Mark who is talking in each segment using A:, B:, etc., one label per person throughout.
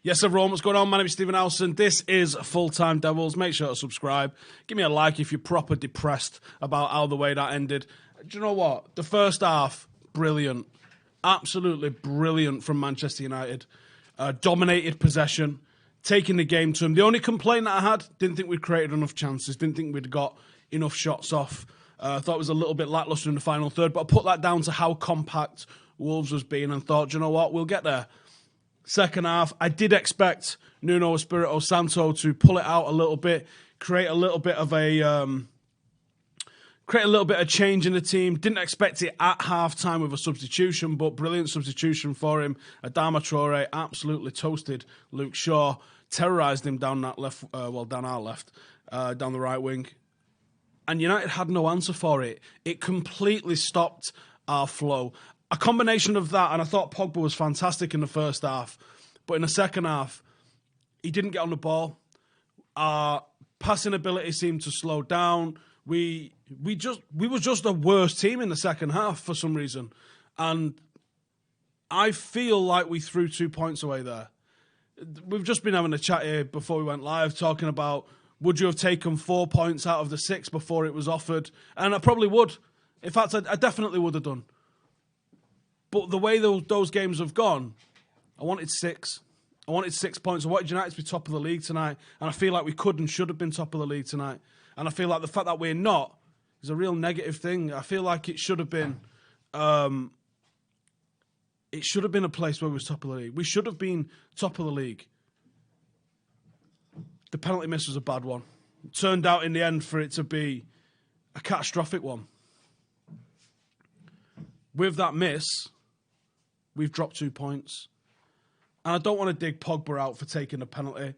A: Yes, everyone, what's going on? My name is Stephen Howson. This is Full Time Devils. Make sure to subscribe. Give me a like if you're proper depressed about how the way that ended. Do you know what? The first half, brilliant. Absolutely brilliant from Manchester United. Dominated possession, taking the game to them. The only complaint that I had, didn't think we'd created enough chances, didn't think we'd got enough shots off. I thought it was a little bit lacklustre in the final third, but I put that down to how compact Wolves was being and thought, do you know what? We'll get there. Second half, I did expect Nuno Espirito Santo to pull it out a little bit, create a little bit of change in the team. Didn't expect it at half-time with a substitution, but brilliant substitution for him. Adama Traore absolutely toasted Luke Shaw, terrorised him down that left, down our left, down the right wing. And United had no answer for it. It completely stopped our flow. A combination of that, and I thought Pogba was fantastic in the first half, but in the second half, he didn't get on the ball. Our passing ability seemed to slow down. We were just a worse team in the second half for some reason. And I feel like we threw 2 points away there. We've just been having a chat here before we went live talking about would you have taken 4 points out of the 6 before it was offered? And I probably would. In fact, I definitely would have done. But the way those games have gone, I wanted 6. I wanted 6 points. I wanted United to be top of the league tonight. And I feel like we could and should have been top of the league tonight. And I feel like the fact that we're not is a real negative thing. I feel like it should have been a place where we was top of the league. We should have been top of the league. The penalty miss was a bad one. It turned out in the end for it to be a catastrophic one. With that miss, we've dropped 2 points. And I don't want to dig Pogba out for taking a penalty.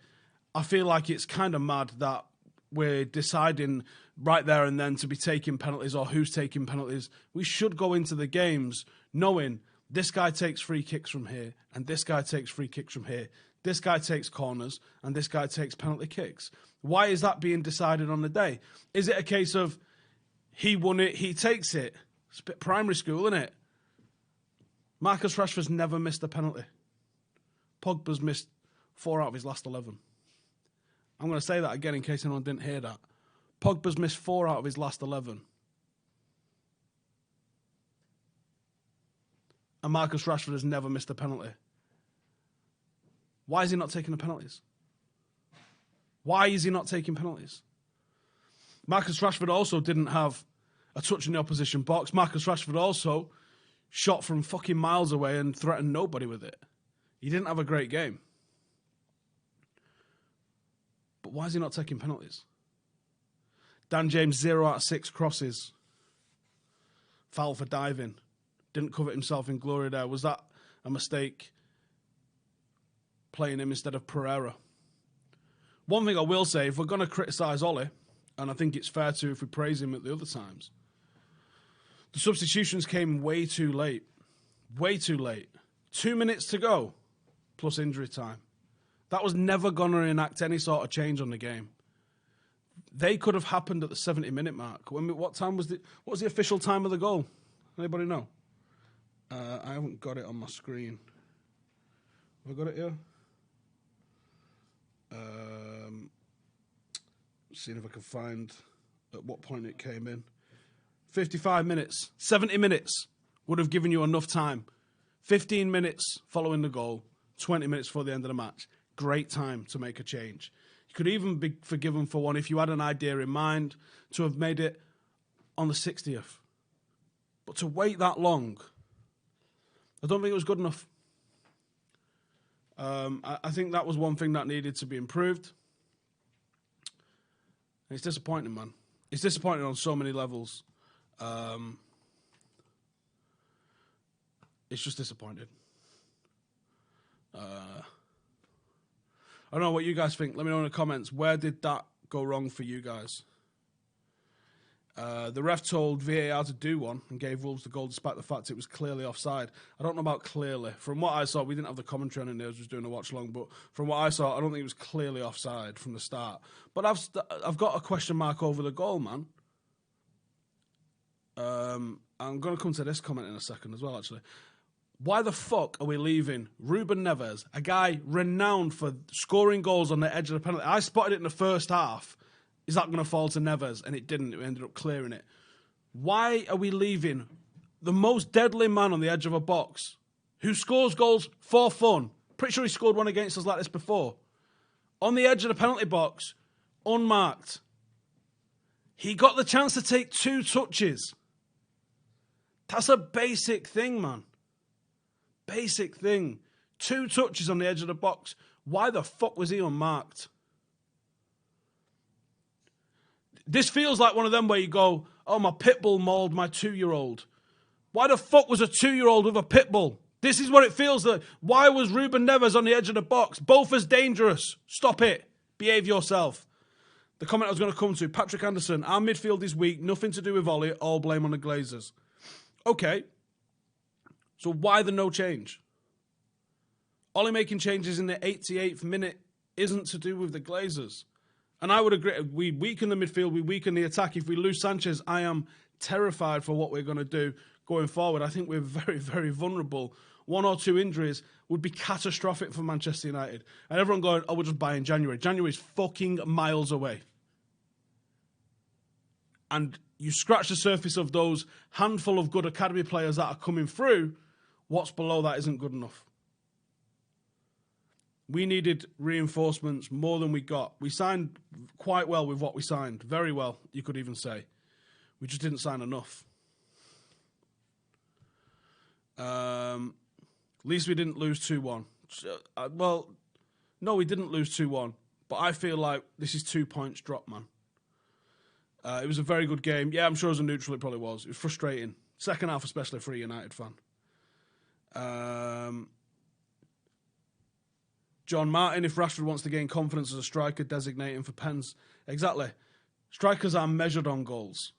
A: I feel like it's kind of mad that we're deciding right there and then to be taking penalties or who's taking penalties. We should go into the games knowing this guy takes free kicks from here and this guy takes free kicks from here. This guy takes corners and this guy takes penalty kicks. Why is that being decided on the day? Is it a case of he won it, he takes it? It's a bit primary school, isn't it? Marcus Rashford's never missed a penalty. Pogba's missed 4 out of his last 11. I'm going to say that again in case anyone didn't hear that. Pogba's missed 4 out of his last 11. And Marcus Rashford has never missed a penalty. Why is he not taking the penalties? Why is he not taking penalties? Marcus Rashford also didn't have a touch in the opposition box. Marcus Rashford also shot from fucking miles away and threatened nobody with it. He didn't have a great game. But why is he not taking penalties? Dan James, 0 out of 6 crosses. Foul for diving. Didn't cover himself in glory there. Was that a mistake? Playing him instead of Pereira. One thing I will say, if we're going to criticise Ollie, and I think it's fair to if we praise him at the other times, the substitutions came way too late. Way too late. 2 minutes to go, plus injury time. That was never going to enact any sort of change on the game. They could have happened at the 70-minute mark. What time was what was the official time of the goal? Anybody know? I haven't got it on my screen. Have I got it here? Seeing if I can find at what point it came in. 55 minutes. 70 minutes would have given you enough time. 15 minutes following the goal. 20 minutes before the end of the match. Great time to make a change. You could even be forgiven for one if you had an idea in mind to have made it on the 60th. But to wait that long, I don't think it was good enough. I think that was one thing that needed to be improved. And it's disappointing, man. It's disappointing on so many levels. It's just disappointing. I don't know what you guys think. Let me know in the comments. Where did that go wrong for you guys? The ref told VAR to do one and gave Wolves the goal despite the fact it was clearly offside. I don't know about clearly. From what I saw, we didn't have the commentary on it. I was just doing a watch long. But from what I saw, I don't think it was clearly offside from the start. But I've got a question mark over the goal, man. I'm going to come to this comment in a second as well, actually. Why the fuck are we leaving Ruben Neves, a guy renowned for scoring goals on the edge of the penalty? I spotted it in the first half. Is that going to fall to Neves? And it didn't. We ended up clearing it. Why are we leaving the most deadly man on the edge of a box who scores goals for fun? Pretty sure he scored one against us like this before. On the edge of the penalty box, unmarked. He got the chance to take 2 touches. That's a basic thing, man. Basic thing. 2 touches on the edge of the box. Why the fuck was he unmarked? This feels like one of them where you go, oh, my pit bull mauled my 2-year-old. Why the fuck was a 2-year-old with a pit bull? This is what it feels like. Why was Ruben Neves on the edge of the box? Both as dangerous. Stop it. Behave yourself. The comment I was going to come to, Patrick Anderson, our midfield is weak, nothing to do with Ollie, all blame on the Glazers. Okay. So why the no change? Ollie making changes in the 88th minute isn't to do with the Glazers. And I would agree, we weaken the midfield, we weaken the attack. If we lose Sanchez, I am terrified for what we're going to do going forward. I think we're very, very vulnerable. 1 or 2 injuries would be catastrophic for Manchester United. And everyone going, oh, we'll just buy in January. January's fucking miles away. And you scratch the surface of those handful of good academy players that are coming through, what's below that isn't good enough. We needed reinforcements more than we got. We signed quite well with what we signed. Very well, you could even say. We just didn't sign enough. At least we didn't lose 2-1. Well, no, we didn't lose 2-1. But I feel like this is 2 points drop, man. It was a very good game. Yeah, I'm sure as a neutral it probably was. It was frustrating. Second half, especially for a United fan. John Martin, if Rashford wants to gain confidence as a striker, designate him for pens. Exactly. Strikers are measured on goals.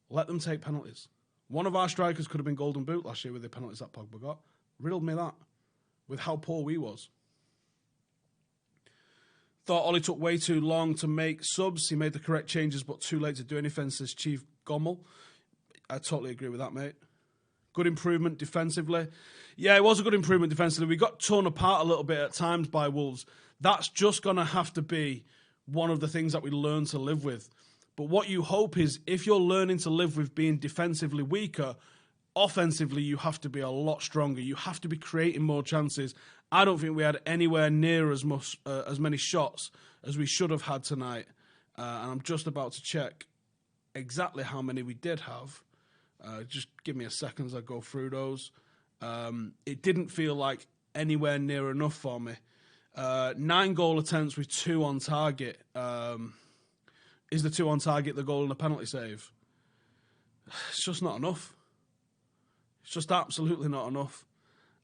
A: Let them take penalties. One of our strikers could have been Golden Boot last year with the penalties that Pogba got. Riddled me that. With how poor we was. Thought Ollie took way too long to make subs. He made the correct changes, but too late to do anything, says Chief Gommel. I totally agree with that, mate. Good improvement defensively. Yeah, it was a good improvement defensively. We got torn apart a little bit at times by Wolves. That's just going to have to be one of the things that we learn to live with. But what you hope is if you're learning to live with being defensively weaker, offensively you have to be a lot stronger. You have to be creating more chances. I don't think we had anywhere near as many shots as we should have had tonight. And I'm just about to check exactly how many we did have. Just give me a second as I go through those. It didn't feel like anywhere near enough for me. 9 goal attempts with 2 on target. Is the 2 on target the goal and the penalty save? It's just not enough. It's just absolutely not enough.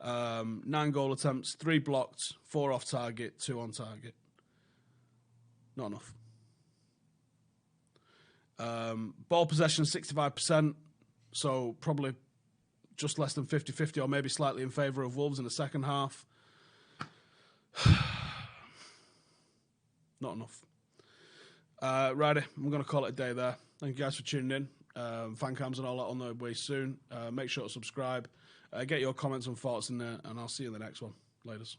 A: 9 goal attempts, 3 blocked, 4 off target, 2 on target. Not enough. Ball possession 65%, so probably just less than 50-50 or maybe slightly in favour of Wolves in the second half. Not enough. Righty, I'm going to call it a day there. Thank you guys for tuning in. Fancams and all that on the way soon. Make sure to subscribe. Get your comments and thoughts in there, and I'll see you in the next one. Laters.